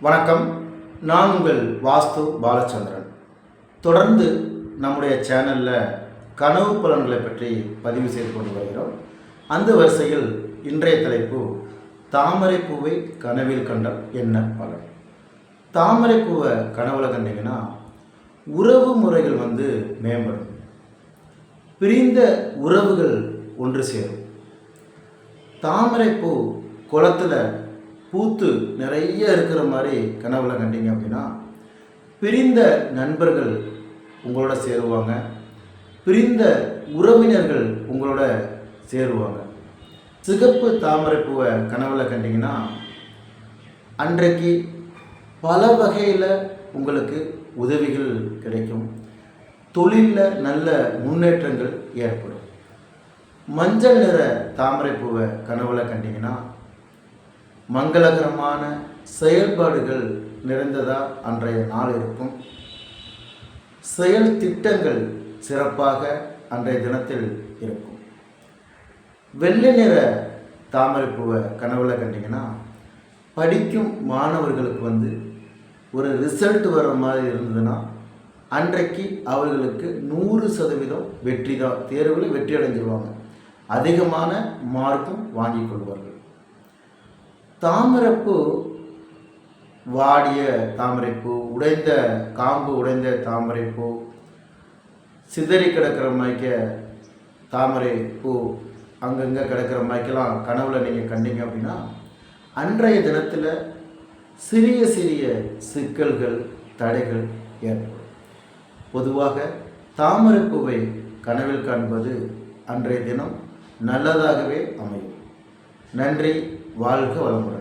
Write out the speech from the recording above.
வணக்கம். நான் உங்கள் வாஸ்து பாலச்சந்திரன். தொடர்ந்து நம்முடைய சேனலில் கனவு பலன்களை பற்றி பதிவு செய்து கொண்டு வருகிறோம். அந்த வரிசையில் இன்றைய தலைப்பு தாமரை பூவை கனவில் கண்டால் என்ன பலன். தாமரை பூவை கனவுல கண்டிங்கன்னா உறவு முறைகள் மேம்படும், பிரிந்த உறவுகள் ஒன்று சேரும். தாமரைப்பூ குளத்தில் பூத்து நிறைய இருக்கிற மாதிரி கனவுல கண்டிங்க அப்படின்னா பிரிந்த நண்பர்கள் உங்களோட சேருவாங்க, பிரிந்த உறவினர்கள் உங்களோட சேருவாங்க. சிகப்பு தாமரைப்பூவை கனவுல கண்டிங்கன்னா அன்றைக்கு பல வகையில் உங்களுக்கு உதவிகள் கிடைக்கும், தொழிலில் நல்ல முன்னேற்றங்கள் ஏற்படும். மஞ்சள் நிற தாமரைப்பூவை கனவுல கண்டிங்கன்னா மங்களகரமான செயல்பாடுகள் நிறைந்ததாக அன்றைய நாள் இருக்கும். செயல் திட்டங்கள் சிறப்பாக அன்றைய தினத்தில் இருக்கும். வெள்ளை நிற தாமரைப்பூவை கனவுல கண்டிங்கன்னா படிக்கும் மாணவர்களுக்கு ஒரு ரிசல்ட் வர்ற மாதிரி இருந்ததுன்னா அன்றைக்கு அவர்களுக்கு 100% வெற்றி தான், தேர்வில் வெற்றி அடைஞ்சிருவாங்க, அதிகமான மார்க்கும் வாங்கி கொள்வார்கள். தாமரைப்பூ வாடிய தாமரைப்பூ, உடைந்த காம்பு உடைந்த தாமரைப்பூ, சிதறி கிடக்கிற மாதிரிக்க தாமரைப்பூ அங்கங்கே கிடக்கிற மாதிரிக்கெல்லாம் கனவுல நீங்கள் கண்டீங்க அப்படின்னா அன்றைய தினத்தில் சிறிய சிறிய சிக்கல்கள் தடைகள் ஏற்படும். பொதுவாக தாமரைப்பூவை கனவில் காண்பது அன்றைய தினம் நல்லதாகவே அமையும். நன்றி. வாழ்க வளமுடன்.